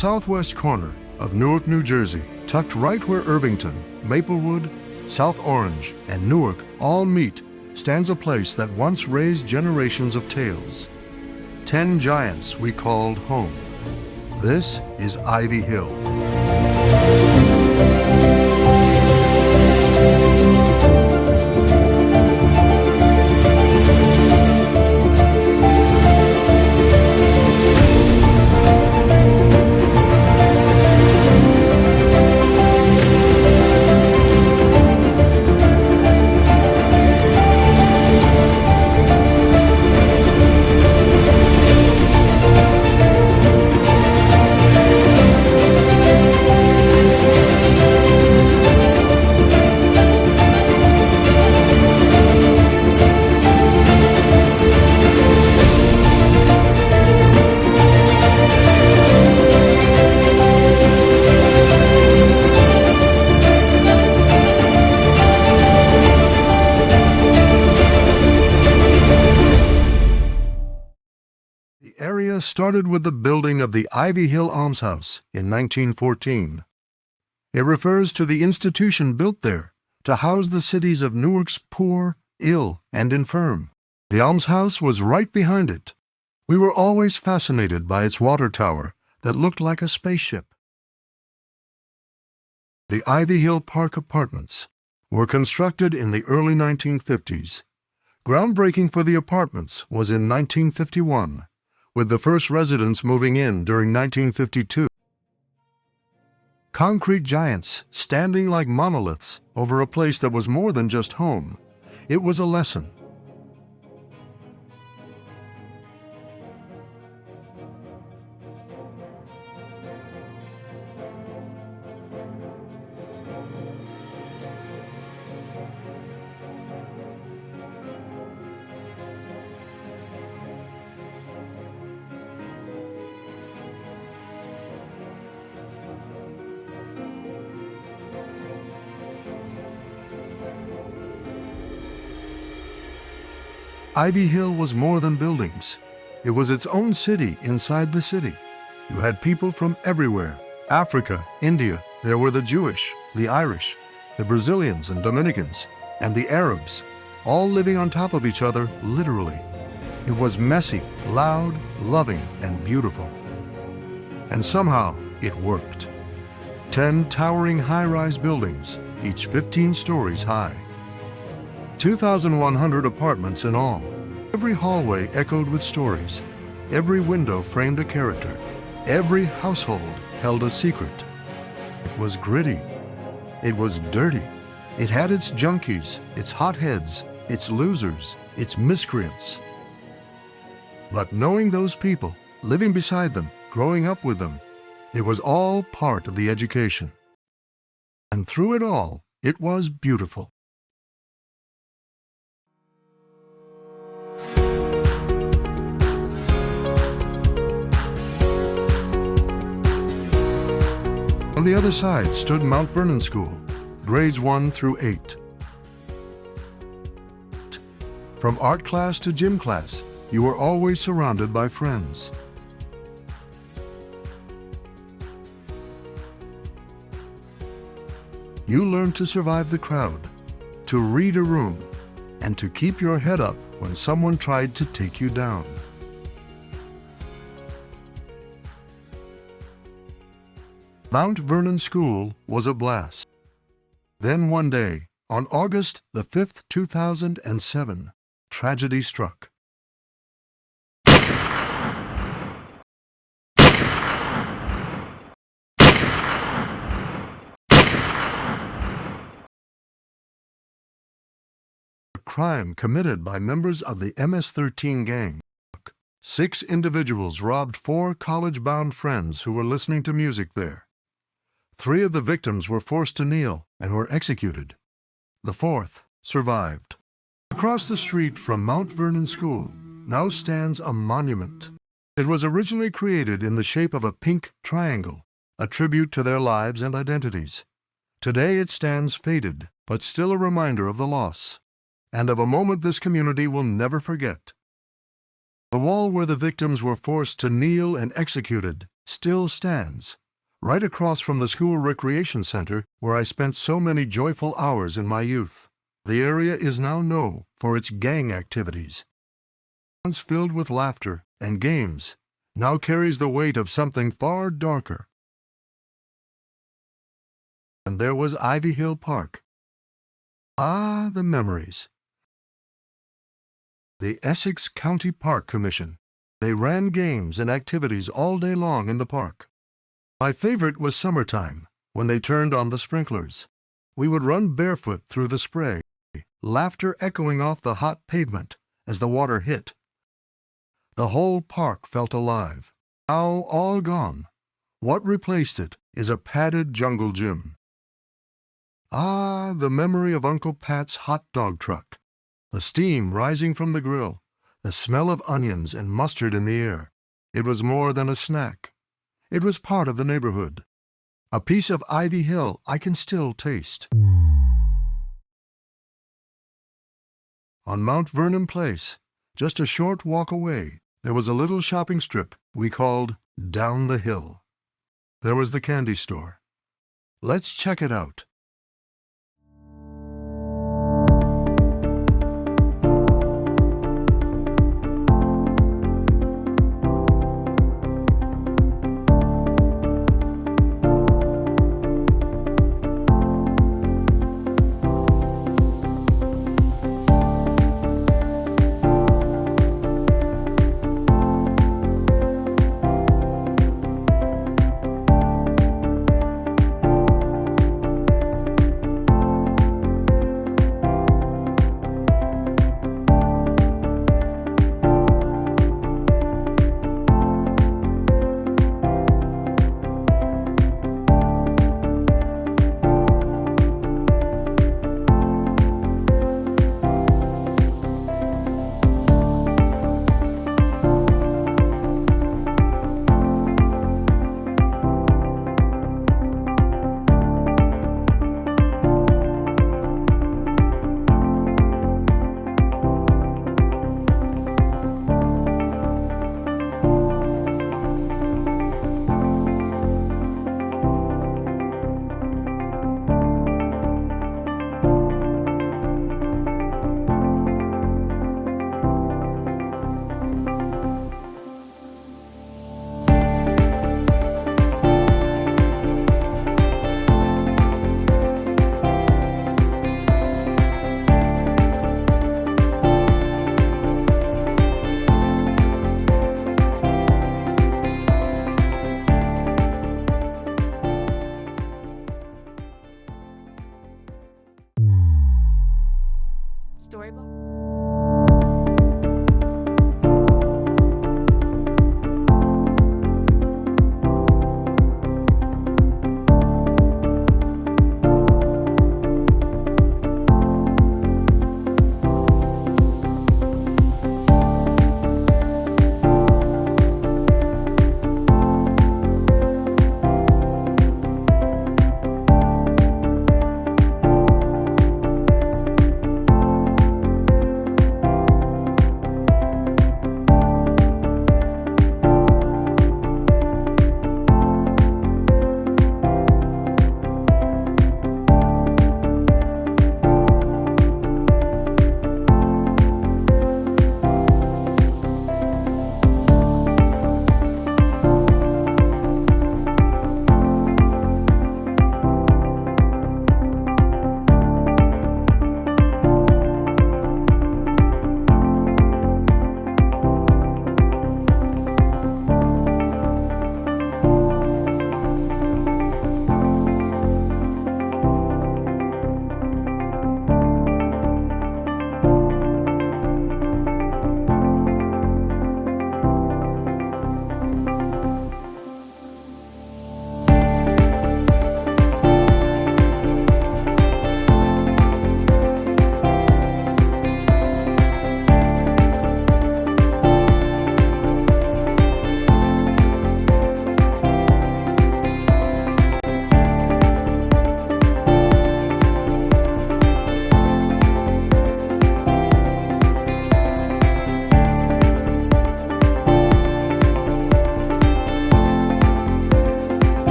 southwest corner of Newark, New Jersey, tucked right where Irvington, Maplewood, South Orange, and Newark all meet, stands a place that once raised generations of tales. 10 giants we called home. This is Ivy Hill. The area started with the building of the Ivy Hill Almshouse in 1914. It refers to the institution built there to house the cities of Newark's poor, ill, and infirm. The almshouse was right behind it. We were always fascinated by its water tower that looked like a spaceship. The Ivy Hill Park Apartments were constructed in the early 1950s. Groundbreaking for the apartments was in 1951. With the first residents moving in during 1952. Concrete giants standing like monoliths over a place that was more than just home. It was a lesson. Ivy Hill was more than buildings. It was its own city inside the city. You had people from everywhere. Africa, India, there were the Jewish, the Irish, the Brazilians and Dominicans, and the Arabs, all living on top of each other, literally. It was messy, loud, loving, and beautiful. And somehow, it worked. 10 towering high-rise buildings, each 15 stories high. 2,100 apartments in all. Every hallway echoed with stories. Every window framed a character. Every household held a secret. It was gritty. It was dirty. It had its junkies, its hotheads, its losers, its miscreants. But knowing those people, living beside them, growing up with them, it was all part of the education. And through it all, it was beautiful. On the other side stood Mount Vernon School, grades 1 through 8. From art class to gym class, you were always surrounded by friends. You learned to survive the crowd, to read a room, and to keep your head up when someone tried to take you down. Mount Vernon School was a blast. Then one day, on August the 5th, 2007, tragedy struck. A crime committed by members of the MS-13 gang. 6 individuals robbed 4 college-bound friends who were listening to music there. 3 of the victims were forced to kneel and were executed. The 4th survived. Across the street from Mount Vernon School now stands a monument. It was originally created in the shape of a pink triangle, a tribute to their lives and identities. Today it stands faded, but still a reminder of the loss, and of a moment this community will never forget. The wall where the victims were forced to kneel and executed still stands, right across from the school recreation center where I spent so many joyful hours in my youth. The area is now known for its gang activities. Once filled with laughter and games, now carries the weight of something far darker. And there was Ivy Hill Park. Ah, the memories. The Essex County Park Commission. They ran games and activities all day long in the park. My favorite was summertime, when they turned on the sprinklers. We would run barefoot through the spray, laughter echoing off the hot pavement as the water hit. The whole park felt alive. Now all gone. What replaced it is a padded jungle gym. Ah, the memory of Uncle Pat's hot dog truck. The steam rising from the grill, the smell of onions and mustard in the air. It was more than a snack. It was part of the neighborhood. A piece of Ivy Hill I can still taste. On Mount Vernon Place, just a short walk away, there was a little shopping strip we called Down the Hill. There was the candy store. Let's check it out. Storybook.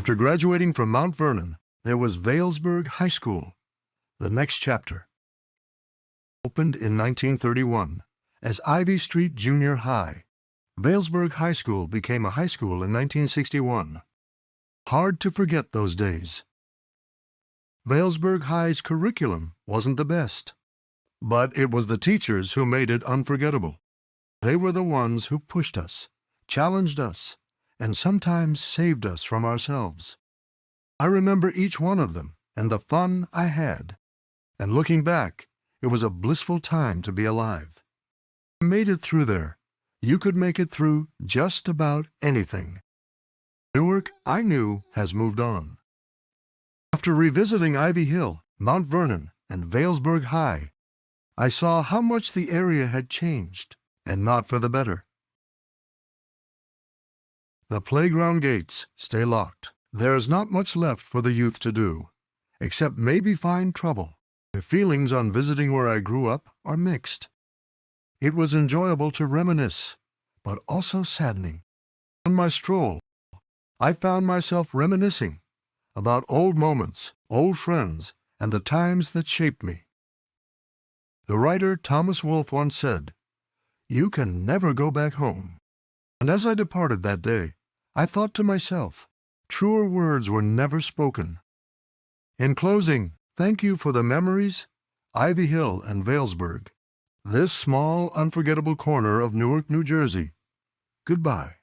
After graduating from Mount Vernon, there was Vailsburg High School, the next chapter. Opened in 1931 as Ivy Street Junior High, Vailsburg High School became a high school in 1961. Hard to forget those days. Vailsburg High's curriculum wasn't the best, but it was the teachers who made it unforgettable. They were the ones who pushed us, challenged us, and sometimes saved us from ourselves. I remember each one of them and the fun I had. And looking back, it was a blissful time to be alive. I made it through there. You could make it through just about anything. Newark, I knew, has moved on. After revisiting Ivy Hill, Mount Vernon, and Vailsburg High, I saw how much the area had changed, and not for the better. The playground gates stay locked. There's not much left for the youth to do, except maybe find trouble. The feelings on visiting where I grew up are mixed. It was enjoyable to reminisce, but also saddening. On my stroll, I found myself reminiscing about old moments, old friends, and the times that shaped me. The writer Thomas Wolfe once said, "You can never go back home." And as I departed that day, I thought to myself, truer words were never spoken. In closing, thank you for the memories, Ivy Hill and Vailsburg, this small, unforgettable corner of Newark, New Jersey. Goodbye.